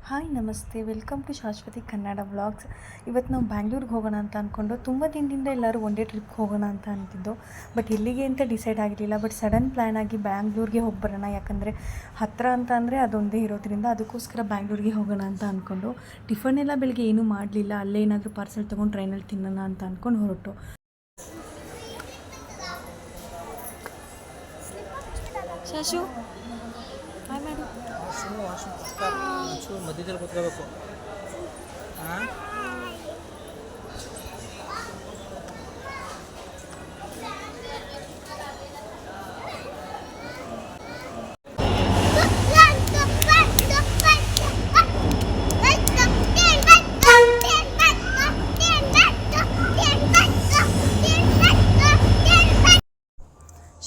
Hi ನಮಸ್ತೆ, welcome to Shashwati Kannada vlogs. ಇವತ್ತು ನಾವು ಬ್ಯಾಂಗ್ಳೂರಿಗೆ ಹೋಗೋಣ ಅಂತ ಅಂದ್ಕೊಂಡು ತುಂಬ ದಿನದಿಂದ ಎಲ್ಲರೂ ಒನ್ ಡೇ ಟ್ರಿಪ್ಗೆ ಹೋಗೋಣ ಅಂತ ಅಂತಿದ್ದು. ಬಟ್ ಎಲ್ಲಿಗೆ ಅಂತ ಡಿಸೈಡ್ ಆಗಿರಲಿಲ್ಲ. ಬಟ್ ಸಡನ್ ಪ್ಲ್ಯಾನ್ ಆಗಿ ಬ್ಯಾಂಗ್ಳೂರಿಗೆ ಹೋಗಿ ಬರೋಣ, ಯಾಕಂದರೆ ಹತ್ತಿರ ಅಂತ ಅಂದರೆ ಅದೊಂದೇ ಇರೋದ್ರಿಂದ ಅದಕ್ಕೋಸ್ಕರ ಬ್ಯಾಂಗ್ಳೂರಿಗೆ ಹೋಗೋಣ ಅಂತ ಅಂದ್ಕೊಂಡು ಟಿಫನ್ ಎಲ್ಲ ಬೆಳಗ್ಗೆ ಏನೂ ಮಾಡಲಿಲ್ಲ. ಅಲ್ಲೇ ಏನಾದರೂ ಪಾರ್ಸೆಲ್ ತೊಗೊಂಡು ಟ್ರೈನಲ್ಲಿ ತಿನ್ನೋಣ ಅಂತ ಅಂದ್ಕೊಂಡು ಹೊರಟು. ಶಾಶು ಹಾಯ್ ಮಾಡು. ಮಧ್ಯದಲ್ಲಿ ಕೂತ್ಕೋಬೇಕು.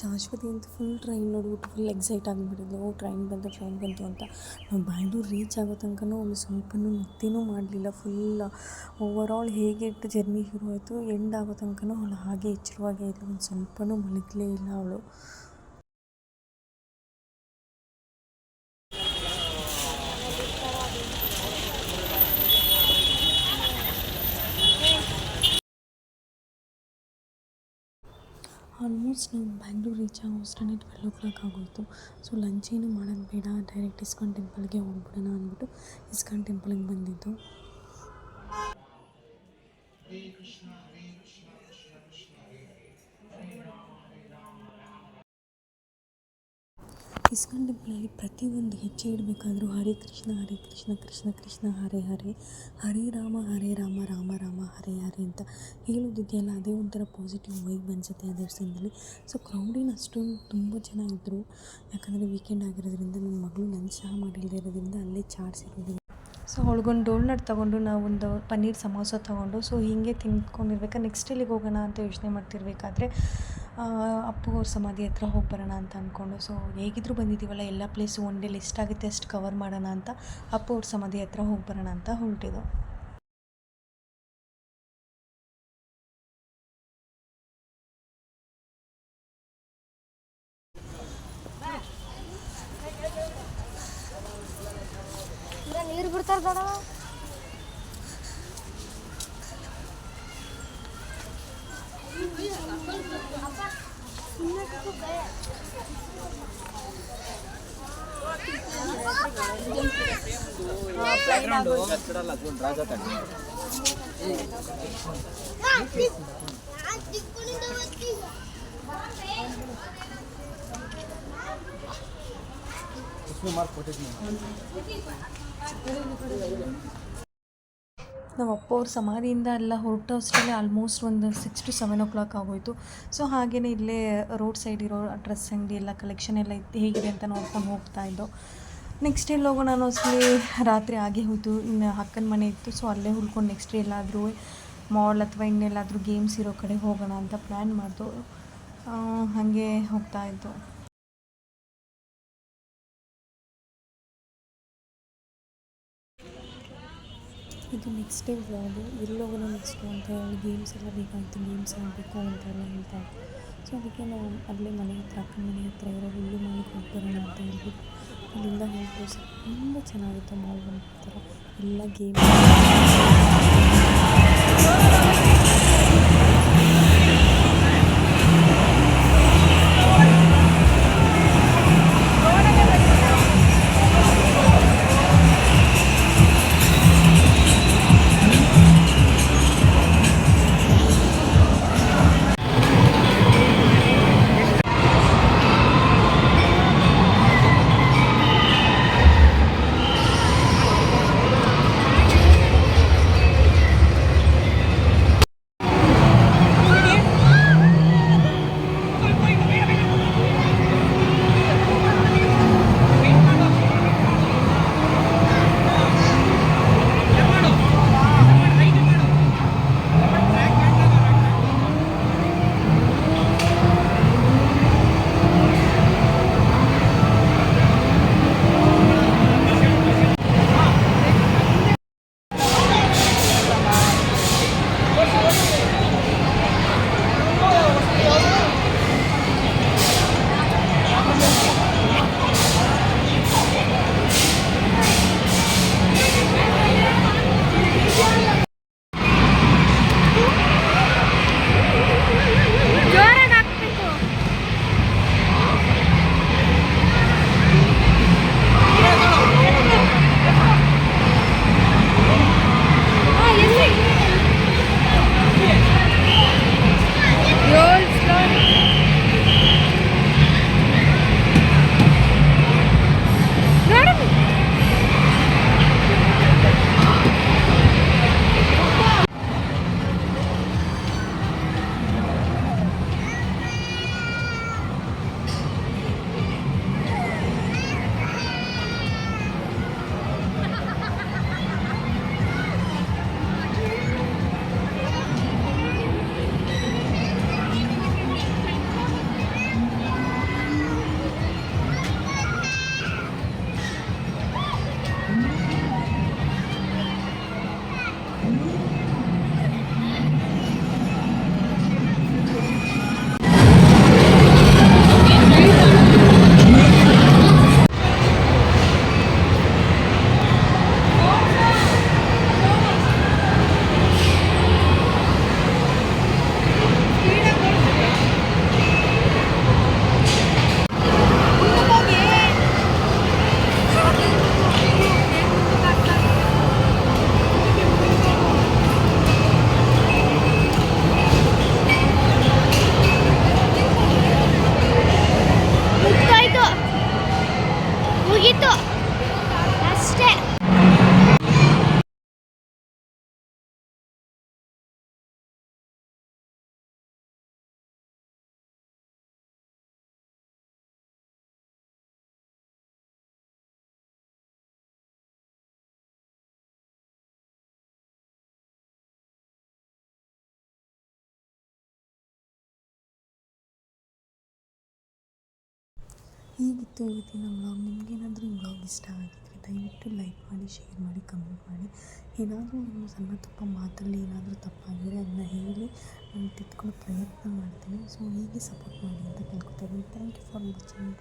ಶಾಶ್ವತಿ ಅಂತ ಫುಲ್ ಟ್ರೈನ್ ನೋಡ್ಬಿಟ್ಟು ಫುಲ್ ಎಕ್ಸೈಟ್ ಆಗಿಬಿಟ್ಟಿದ್ಲು. ಟ್ರೈನ್ ಬಂತು ಅಂತ. ನಾವು ಬ್ಯಾಂಗ್ಳೂರು ರೀಚ್ ಆಗೋ ತನಕನೂ ಅವಳು ಸ್ವಲ್ಪನೂ ನಿದ್ದೆನೂ ಮಾಡಲಿಲ್ಲ. ಫುಲ್ ಓವರಾಲ್ ಹೇಗೆ ಜರ್ನಿ ಶುರು ಆಯಿತು ಎಂಡ್ ಆಗೋ ತನಕನೂ ಅವಳು ಹಾಗೆ ಎಚ್ಚರವಾಗೇ ಇದ್ಲು. ಒಂದು ಸ್ವಲ್ಪನೂ ಮಲಗಲೇ ಇಲ್ಲ ಅವಳು. ಆಲ್ಮೋಸ್ಟ್ ನಾವು ಬ್ಯಾಂಗ್ಳೂರು ರೀಚ್ ಆಗೋ ಅಷ್ಟೇ 12 ಆಗೋಯಿತು. ಸೊ ಲಂಚ್ ಏನು ಮಾಡೋದು ಬೇಡ, ಡೈರೆಕ್ಟ್ ಇಸ್ಕಾನ್ ಟೆಂಪಲ್ಗೆ ಹೋಗ್ಬಿಡೋಣ ಅಂದ್ಬಿಟ್ಟು ಇಸ್ಕಾನ್ ಟೆಂಪಲ್ಗೆ ಬಂದಿದ್ದು. ಇಸ್ಕಾನ್ ಟೆಂಪಲಲ್ಲಿ ಪ್ರತಿಯೊಂದು ಹೆಜ್ಜೆ ಇಡಬೇಕಾದ್ರೂ ಹರೇ ಕೃಷ್ಣ ಹರೇ ಕೃಷ್ಣ ಕೃಷ್ಣ ಕೃಷ್ಣ ಹರೇ ಹರೇ, ಹರೇ ರಾಮ ರಾಮ ರಾಮ ಹರೇ ಹರೇ ಅಂತ ಹೇಳೋದಿದೆಯಲ್ಲ, ಅದೇ ಒಂಥರ ಪಾಸಿಟಿವ್ ವೈಬ್ ಅನಿಸುತ್ತೆ ಆ ದೇವಸ್ಥಾನದಲ್ಲಿ. ಸೊ ಕ್ರೌಡಿನ ಅಷ್ಟೊಂದು ತುಂಬ ಜನ ಇದ್ದರು. ಯಾಕಂದರೆ ವೀಕೆಂಡ್ ಆಗಿರೋದ್ರಿಂದ ನನ್ನ ಮಗಳು ಲಂಚ್ ಸಹ ಮಾಡಿಲ್ಲದೆ ಇರೋದ್ರಿಂದ ಅಲ್ಲೇ ಚಾರ್ಜ್ ಇರೋದಿಲ್ಲ. ಸೊ ಅವಳಿಗೊಂದು ಡೋಲ್ನಟ್ ತೊಗೊಂಡು ನಾವೊಂದು ಪನ್ನೀರ್ ಸಮೋಸ ತೊಗೊಂಡು ಸೊ ಹೀಗೆ ತಿಂದ್ಕೊಂಡಿರ್ಬೇಕಾದ್ರೆ ನೆಕ್ಸ್ಟ್ ಎಲ್ಲಿಗೆ ಹೋಗೋಣ ಅಂತ ಯೋಚನೆ ಮಾಡ್ತಿರ್ಬೇಕಾದ್ರೆ ಅಪ್ಪು ಅವ್ರ ಸಮಾಧಿ ಹತ್ರ ಹೋಗಿ ಬರೋಣ ಅಂತ ಅಂದ್ಕೊಂಡು, ಸೊ ಹೇಗಿದ್ರು ಬಂದಿದ್ದೀವಲ್ಲ ಎಲ್ಲ ಪ್ಲೇಸು ಒನ್ ಡೇಲಿ ಎಷ್ಟಾಗುತ್ತೆ ಅಷ್ಟು ಕವರ್ ಮಾಡೋಣ ಅಂತ ಅಪ್ಪು ಅವ್ರ ಸಮಾಧಿ ಹತ್ರ ಹೋಗಿ ಬರೋಣ ಅಂತ ಹೊರಟಿದ್ದು. ನೀರು ಬಿಡ್ತಾರೆ ಬೇಡ ನಾವು ಅಪ್ಪ ಅವ್ರ ಸಮಾಧಿಯಿಂದ ಎಲ್ಲ ಹೊರಟೋ ಅಷ್ಟರಲ್ಲಿ ಆಲ್ಮೋಸ್ಟ್ ಒಂದು 6 to 7 ಆಗೋಯಿತು. ಸೊ ಹಾಗೆಯೇ ಇಲ್ಲೇ ರೋಡ್ ಸೈಡ್ ಇರೋ ಡ್ರೆಸ್ ಅಂಗಡಿ ಎಲ್ಲ ಕಲೆಕ್ಷನ್ ಎಲ್ಲ ಹೇಗಿದೆ ಅಂತ ನೋಡ್ಕೊಂಡು ಹೋಗ್ತಾ ಇದ್ದೋ. ನೆಕ್ಸ್ಟ್ ಎಲ್ಲಿ ಹೋಗೋಣ ಅನ್ನೋ ಅಷ್ಟರಲ್ಲಿ ರಾತ್ರಿ ಆಗೇ ಹೋಯಿತು. ಇನ್ನು ಅಕ್ಕನ ಮನೆ ಇತ್ತು, ಸೊ ಅಲ್ಲೇ ಉಳ್ಕೊಂಡು ನೆಕ್ಸ್ಟ್ ಎಲ್ಲಾದರೂ ಮಾಲ್ ಅಥವಾ ಇನ್ನೆಲ್ಲಾದರೂ ಗೇಮ್ಸ್ ಇರೋ ಕಡೆ ಹೋಗೋಣ ಅಂತ ಪ್ಲ್ಯಾನ್ ಮಾಡ್ದು. ಹಾಗೆ ಹೋಗ್ತಾ ಇದ್ದು. ಇದು ನೆಕ್ಸ್ಟ್ ಡೇ ವ್ಲಾಗು. ಎಲ್ಲೋಗೋಣ ನೆಕ್ಸ್ಟು ಅಂತ ಹೇಳಿ ಗೇಮ್ಸ್ ಎಲ್ಲ ಬೇಕಾಗಿತ್ತು, ಗೇಮ್ಸ್ ಆಡಬೇಕು ಅಂತೆಲ್ಲ ಹೇಳ್ತಾ ಇತ್ತು. ಸೊ ಅದಕ್ಕೆ ನಾವು ಅಲ್ಲೇ ಮನೆ ಹತ್ರ ಅಕ್ಕನ ಮನೆ ಹತ್ರ ಇರೋ ಹುಲ್ಲು ಮಾಲಿಗೆ ಹೋಗಿ ಬರೋಣ ಅಂತ ಹೇಳ್ಬಿಟ್ಟು ಅಲ್ಲಿಂದ ಹೋಗ್ಬೋದು. ಸರ್ ತುಂಬ ಚೆನ್ನಾಗಿತ್ತು ಮಾಲ್ ಥರ ಎಲ್ಲ ಗೇಮ್ಸ್. ಹೀಗಿತ್ತು ಇವತ್ತಿನ ವ್ಲಾಗ್. ನಿಮಗೇನಾದರೂ ಈ ವ್ಲಾಗ್ ಇಷ್ಟ ಆಗಿದ್ದರೆ ದಯವಿಟ್ಟು ಲೈಕ್ ಮಾಡಿ, ಶೇರ್ ಮಾಡಿ, ಕಮೆಂಟ್ ಮಾಡಿ. ಏನಾದರೂ ನಿಮ್ಮ ಸಣ್ಣ ತಪ್ಪ ಮಾತಲ್ಲಿ ಏನಾದರೂ ತಪ್ಪಾಗಿದ್ರೆ ಅದನ್ನ ಹೇಳಿ ನಾನು ತಿದ್ಕೊಳ್ಳೋ ಪ್ರಯತ್ನ ಮಾಡ್ತೀನಿ. ಸೊ ಹೀಗೆ ಸಪೋರ್ಟ್ ಮಾಡಿ ಅಂತ ಕೇಳ್ಕೊತಾ ಇದ್ದೀನಿ. Thank you for watching.